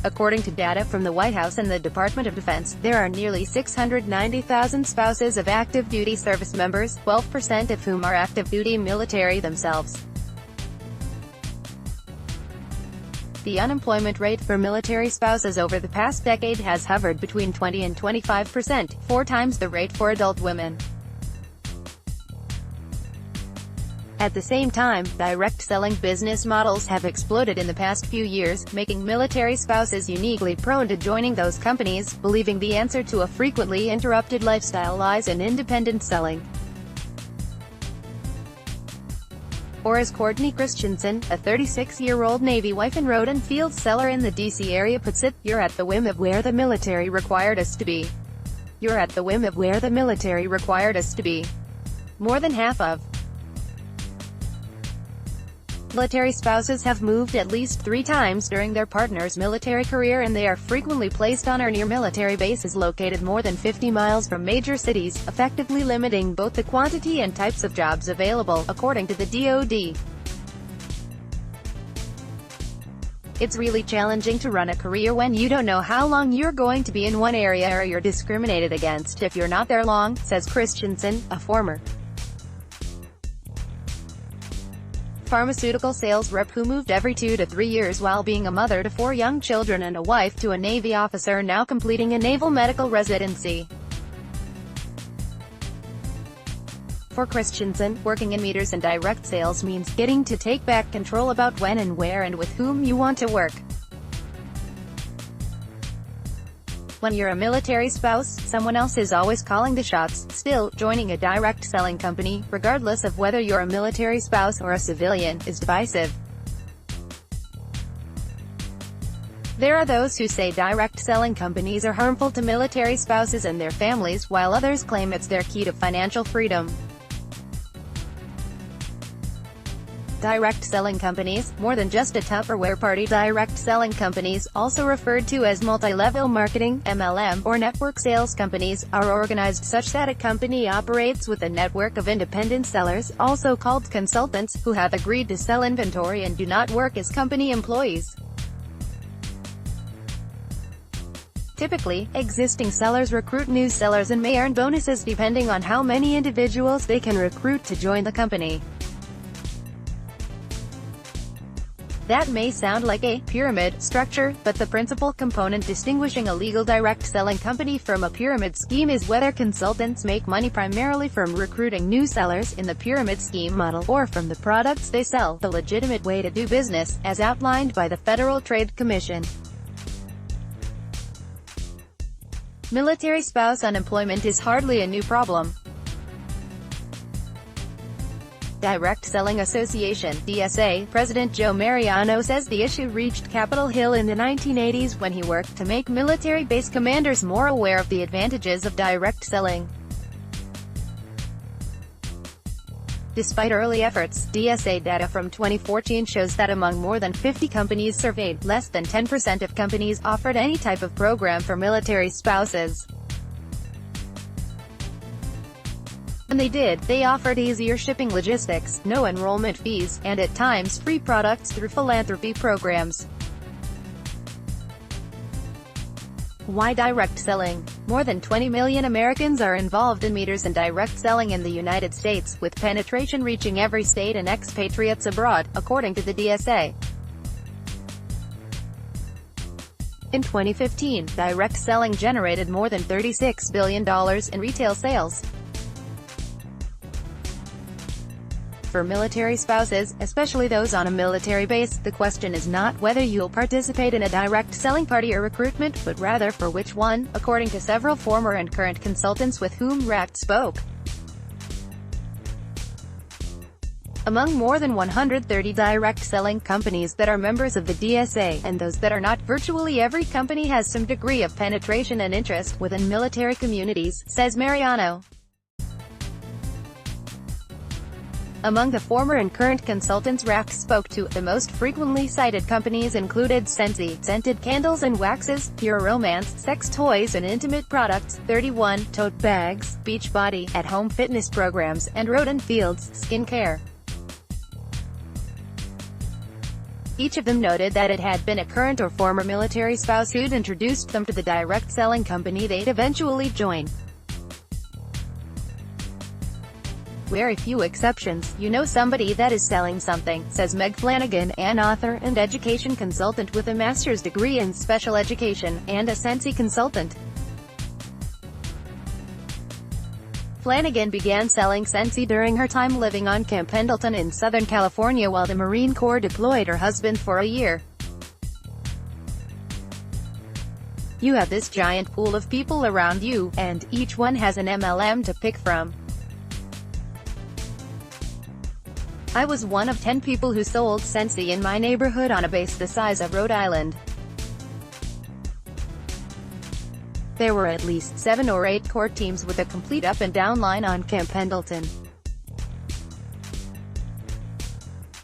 According to data from the White House and the Department of Defense, there are nearly 690,000 spouses of active duty service members, 12% of whom are active duty military themselves. The unemployment rate for military spouses over the past decade has hovered between 20 and 25%, 4 times the rate for adult women. At the same time, direct selling business models have exploded in the past few years, making military spouses uniquely prone to joining those companies, believing the answer to a frequently interrupted lifestyle lies in independent selling. Or as Courtney Christensen, a 36-year-old Navy wife and road and field seller in the D.C. area puts it, "You're at the whim of where the military required us to be. You're at the whim of where the military required us to be." More than half of military spouses have moved at least 3 times during their partner's military career, and they are frequently placed on or near military bases located more than 50 miles from major cities, effectively limiting both the quantity and types of jobs available, according to the DoD. It's really challenging to run a career when you don't know how long you're going to be in one area, or you're discriminated against if you're not there long, says Christensen, a former pharmaceutical sales rep who moved every 2 to 3 years while being a mother to 4 young children and a wife to a Navy officer now completing a naval medical residency. For Christensen, working in meters and direct sales means getting to take back control about when and where and with whom you want to work. When you're a military spouse, someone else is always calling the shots. Still, joining a direct selling company, regardless of whether you're a military spouse or a civilian, is divisive. There are those who say direct selling companies are harmful to military spouses and their families, while others claim it's their key to financial freedom. Direct selling companies, more than just a Tupperware party. Direct selling companies, also referred to as multi-level marketing, MLM, or network sales companies, are organized such that a company operates with a network of independent sellers, also called consultants, who have agreed to sell inventory and do not work as company employees. Typically, existing sellers recruit new sellers and may earn bonuses depending on how many individuals they can recruit to join the company. That may sound like a pyramid structure, but the principal component distinguishing a legal direct selling company from a pyramid scheme is whether consultants make money primarily from recruiting new sellers in the pyramid scheme model, or from the products they sell, the legitimate way to do business, as outlined by the Federal Trade Commission. Military spouse unemployment is hardly a new problem. Direct Selling Association (DSA) President Joe Mariano says the issue reached Capitol Hill in the 1980s when he worked to make military base commanders more aware of the advantages of direct selling. Despite early efforts, DSA data from 2014 shows that among more than 50 companies surveyed, less than 10% of companies offered any type of program for military spouses. When they did, they offered easier shipping logistics, no enrollment fees, and at times free products through philanthropy programs. Why direct selling? More than 20 million Americans are involved in meters and direct selling in the United States, with penetration reaching every state and expatriates abroad, according to the DSA. In 2015, direct selling generated more than $36 billion in retail sales. For military spouses, especially those on a military base, the question is not whether you'll participate in a direct selling party or recruitment, but rather for which one, according to several former and current consultants with whom RACT spoke. Among more than 130 direct selling companies that are members of the DSA, and those that are not, virtually every company has some degree of penetration and interest within military communities, says Mariano. Among the former and current consultants RACT spoke to, the most frequently cited companies included Sensi, scented candles and waxes, Pure Romance, sex toys and intimate products, 31, tote bags, Beachbody, at-home fitness programs, and Road and Fields, skincare. Each of them noted that it had been a current or former military spouse who'd introduced them to the direct selling company they'd eventually join. Very few exceptions, you know somebody that is selling something, says Meg Flanagan, an author and education consultant with a master's degree in special education, and a Sensi consultant. Flanagan began selling Sensi during her time living on Camp Pendleton in Southern California while the Marine Corps deployed her husband for a year. You have this giant pool of people around you, and each one has an MLM to pick from. I was one of 10 people who sold Sensi in my neighborhood on a base the size of Rhode Island. There were at least 7 or 8 core teams with a complete up-and-down line on Camp Pendleton.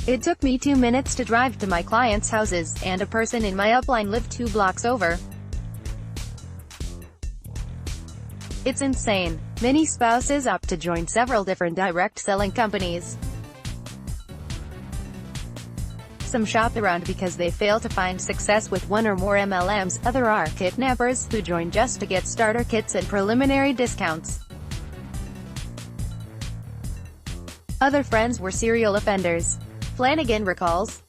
It took me 2 minutes to drive to my clients' houses, and a person in my upline lived 2 blocks over. It's insane. Many spouses opt to join several different direct selling companies. Some shop around because they fail to find success with one or more MLMs, other are kidnappers who join just to get starter kits and preliminary discounts. Other friends were serial offenders. Flanagan recalls,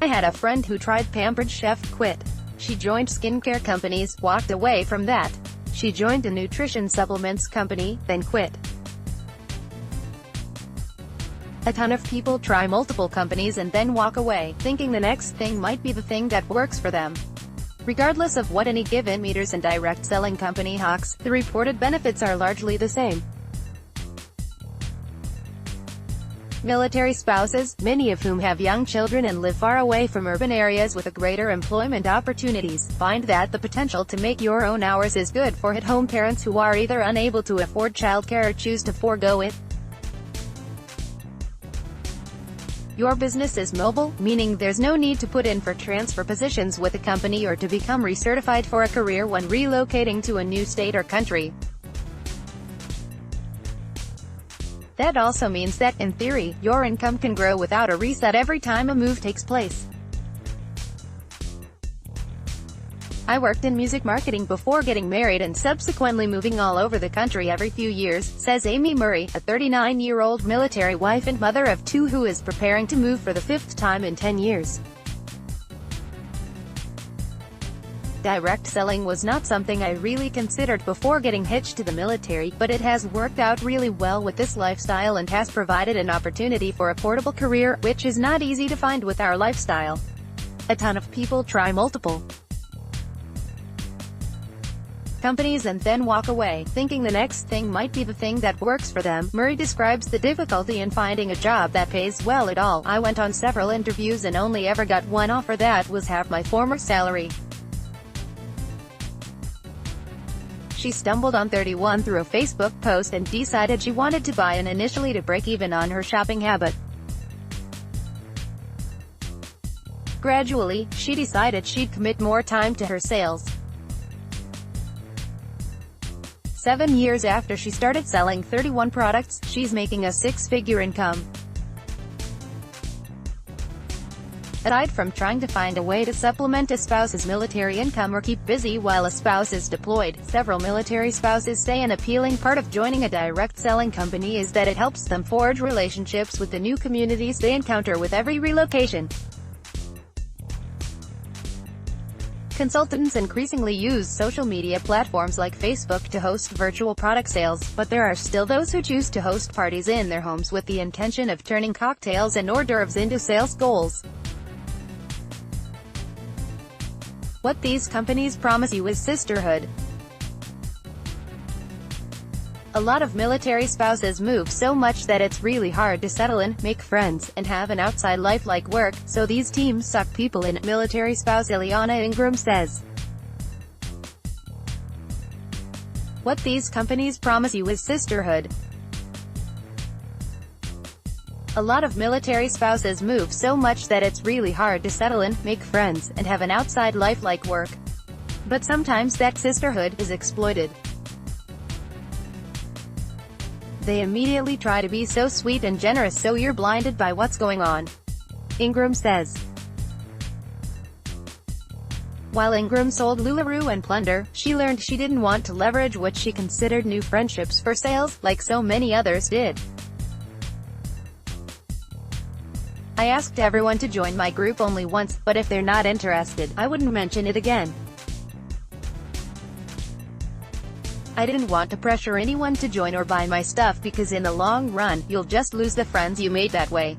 I had a friend who tried Pampered Chef, quit. She joined skincare companies, walked away from that. She joined a nutrition supplements company, then quit. A ton of people try multiple companies and then walk away, thinking the next thing might be the thing that works for them. Regardless of what any given meters and direct selling company hawks, the reported benefits are largely the same. Military spouses, many of whom have young children and live far away from urban areas with greater employment opportunities, find that the potential to make your own hours is good for at-home parents who are either unable to afford childcare or choose to forego it. Your business is mobile, meaning there's no need to put in for transfer positions with a company or to become recertified for a career when relocating to a new state or country. That also means that, in theory, your income can grow without a reset every time a move takes place. I worked in music marketing before getting married and subsequently moving all over the country every few years, says Amy Murray, a 39-year-old military wife and mother of 2 who is preparing to move for the 5th time in 10 years. Direct selling was not something I really considered before getting hitched to the military, but it has worked out really well with this lifestyle and has provided an opportunity for a portable career, which is not easy to find with our lifestyle. A ton of people try multiple companies and then walk away, thinking the next thing might be the thing that works for them. Murray describes the difficulty in finding a job that pays well at all. I went on several interviews and only ever got one offer that was half my former salary. She stumbled on 31 through a Facebook post and decided she wanted to buy an initially to break even on her shopping habit. Gradually, she decided she'd commit more time to her sales. 7 years after she started selling 31 products, she's making a 6-figure income. Aside from trying to find a way to supplement a spouse's military income or keep busy while a spouse is deployed, several military spouses say an appealing part of joining a direct selling company is that it helps them forge relationships with the new communities they encounter with every relocation. Consultants increasingly use social media platforms like Facebook to host virtual product sales, but there are still those who choose to host parties in their homes with the intention of turning cocktails and hors d'oeuvres into sales goals. What these companies promise you is sisterhood. A lot of military spouses move so much that it's really hard to settle in, make friends, and have an outside life like work, so these teams suck people in, military spouse Ileana Ingram says. What these companies promise you is sisterhood. A lot of military spouses move so much that it's really hard to settle in, make friends, and have an outside life like work. But sometimes that sisterhood is exploited. They immediately try to be so sweet and generous so you're blinded by what's going on. Ingram says. While Ingram sold LuLaRoe and Plunder, she learned she didn't want to leverage what she considered new friendships for sales, like so many others did. I asked everyone to join my group only once, but if they're not interested, I wouldn't mention it again. I didn't want to pressure anyone to join or buy my stuff because in the long run, you'll just lose the friends you made that way.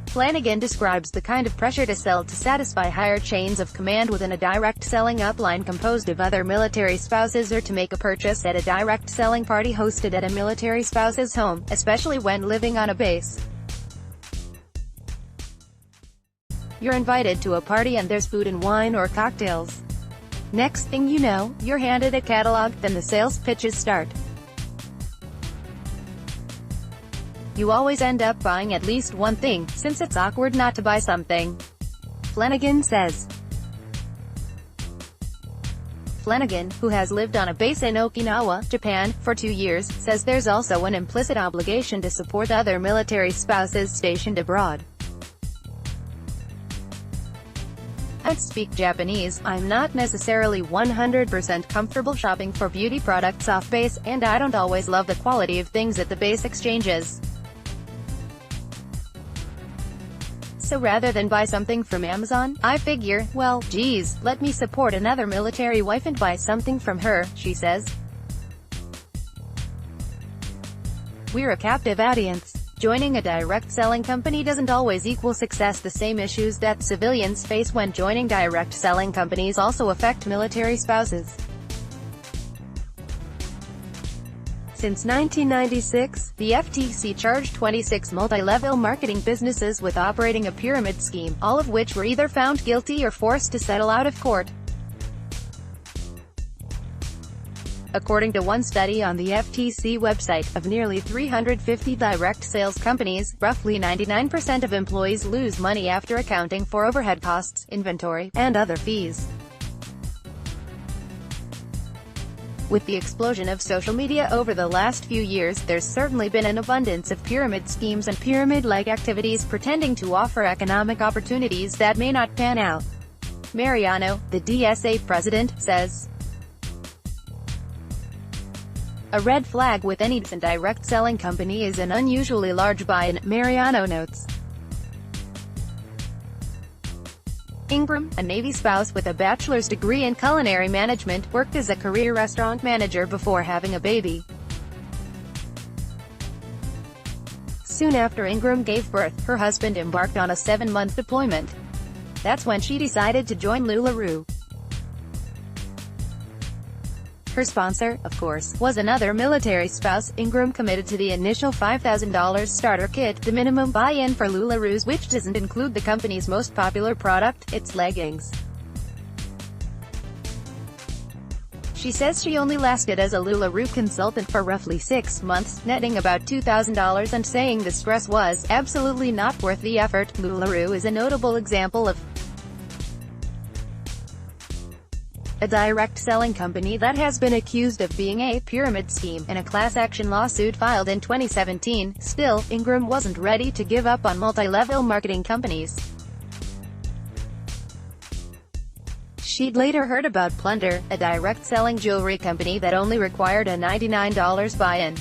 Flanagan describes the kind of pressure to sell to satisfy higher chains of command within a direct selling upline composed of other military spouses or to make a purchase at a direct selling party hosted at a military spouse's home, especially when living on a base. You're invited to a party and there's food and wine or cocktails. Next thing you know, you're handed a catalog, then the sales pitches start. You always end up buying at least one thing, since it's awkward not to buy something. Flanagan says. Flanagan, who has lived on a base in Okinawa, Japan, for 2 years, says there's also an implicit obligation to support other military spouses stationed abroad. I don't speak Japanese, I'm not necessarily 100% comfortable shopping for beauty products off base, and I don't always love the quality of things at the base exchanges. So rather than buy something from Amazon, I figure, well, geez, let me support another military wife and buy something from her, she says. We're a captive audience. Joining a direct selling company doesn't always equal success. The same issues that civilians face when joining direct selling companies also affect military spouses. Since 1996, the FTC charged 26 multi-level marketing businesses with operating a pyramid scheme, all of which were either found guilty or forced to settle out of court. According to one study on the FTC website, of nearly 350 direct sales companies, roughly 99% of employees lose money after accounting for overhead costs, inventory, and other fees. With the explosion of social media over the last few years, there's certainly been an abundance of pyramid schemes and pyramid-like activities pretending to offer economic opportunities that may not pan out. Mariano, the DSA president, says. A red flag with any decent direct selling company is an unusually large buy-in, Mariano notes. Ingram, a Navy spouse with a bachelor's degree in culinary management, worked as a career restaurant manager before having a baby. Soon after Ingram gave birth, her husband embarked on a 7-month deployment. That's when she decided to join LuLaRoe. Her sponsor, of course, was another military spouse. Ingram committed to the initial $5,000 starter kit, the minimum buy-in for LuLaRoe's, which doesn't include the company's most popular product, its leggings. She says she only lasted as a LuLaRoe consultant for roughly 6 months, netting about $2,000 and saying the stress was absolutely not worth the effort. LuLaRoe is a notable example of a direct selling company that has been accused of being a pyramid scheme, in a class action lawsuit filed in 2017. Still, Ingram wasn't ready to give up on multi-level marketing companies. She'd later heard about Plunder, a direct selling jewelry company that only required a $99 buy-in.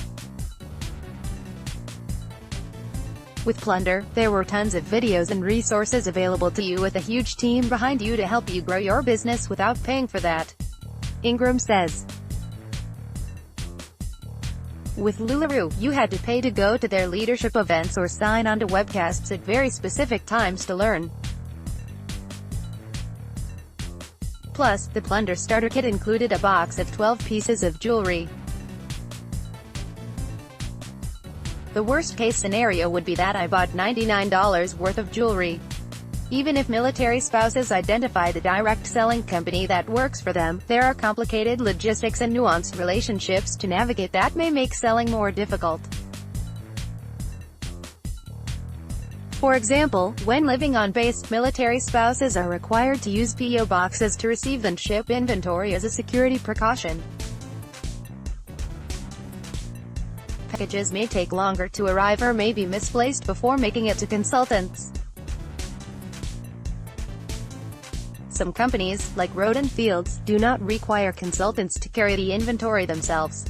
With Plunder, there were tons of videos and resources available to you with a huge team behind you to help you grow your business without paying for that. Ingram says. With LuLaRoe, you had to pay to go to their leadership events or sign on to webcasts at very specific times to learn. Plus, the Plunder starter kit included a box of 12 pieces of jewelry. The worst-case scenario would be that I bought $99 worth of jewelry. Even if military spouses identify the direct selling company that works for them, there are complicated logistics and nuanced relationships to navigate that may make selling more difficult. For example, when living on base, military spouses are required to use P.O. boxes to receive and ship inventory as a security precaution. packages may take longer to arrive or may be misplaced before making it to consultants. Some companies, like Road & Fields, do not require consultants to carry the inventory themselves.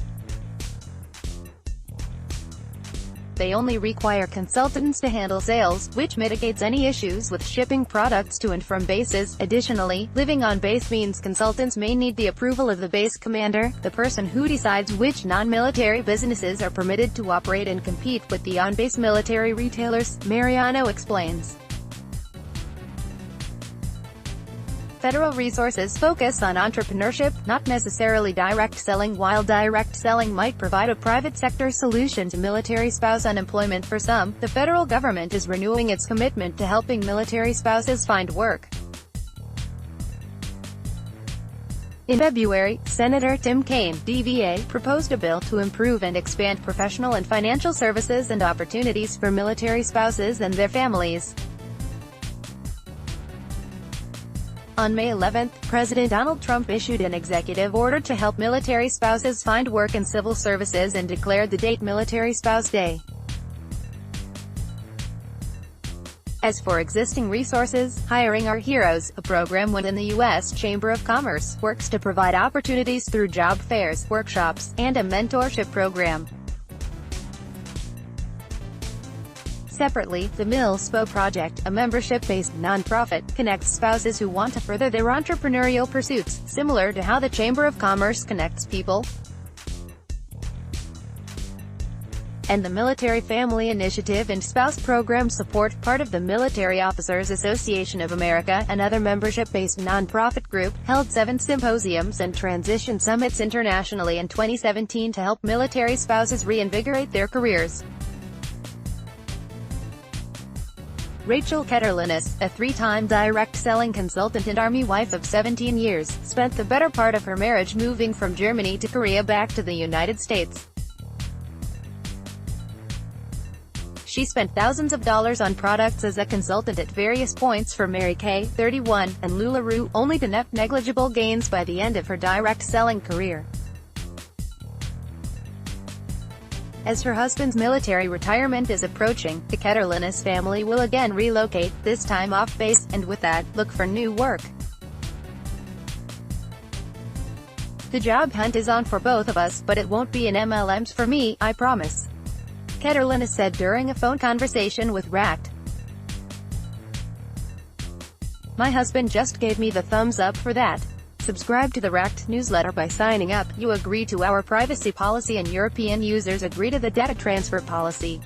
They only require consultants to handle sales, which mitigates any issues with shipping products to and from bases. Additionally, living on base means consultants may need the approval of the base commander, the person who decides which non-military businesses are permitted to operate and compete with the on-base military retailers, Mariano explains. Federal resources focus on entrepreneurship, not necessarily direct selling. While direct selling might provide a private sector solution to military spouse unemployment for some, the federal government is renewing its commitment to helping military spouses find work. In February, Senator Tim Kaine, DVA, proposed a bill to improve and expand professional and financial services and opportunities for military spouses and their families. On May 11, President Donald Trump issued an executive order to help military spouses find work in civil services and declared the date Military Spouse Day. As for existing resources, Hiring Our Heroes, a program within the U.S. Chamber of Commerce, works to provide opportunities through job fairs, workshops, and a mentorship program. Separately, the MLSPO Project, a membership-based nonprofit, connects spouses who want to further their entrepreneurial pursuits, similar to how the Chamber of Commerce connects people. And the Military Family Initiative and Spouse Program Support, part of the Military Officers Association of America, another membership-based nonprofit group, held 7 symposiums and transition summits internationally in 2017 to help military spouses reinvigorate their careers. Rachel Ketterlinus, a 3-time direct selling consultant and Army wife of 17 years, spent the better part of her marriage moving from Germany to Korea back to the United States. She spent thousands of dollars on products as a consultant at various points for Mary Kay, 31, and LuLaRoe, only to net negligible gains by the end of her direct selling career. As her husband's military retirement is approaching, the Ketterlinus family will again relocate, this time off base, and with that, look for new work. The job hunt is on for both of us, but it won't be in MLMs for me, I promise. Ketterlinus said during a phone conversation with Racked. My husband just gave me the thumbs up for that. Subscribe to the Racked newsletter by signing up. You agree to our privacy policy and European users agree to the data transfer policy.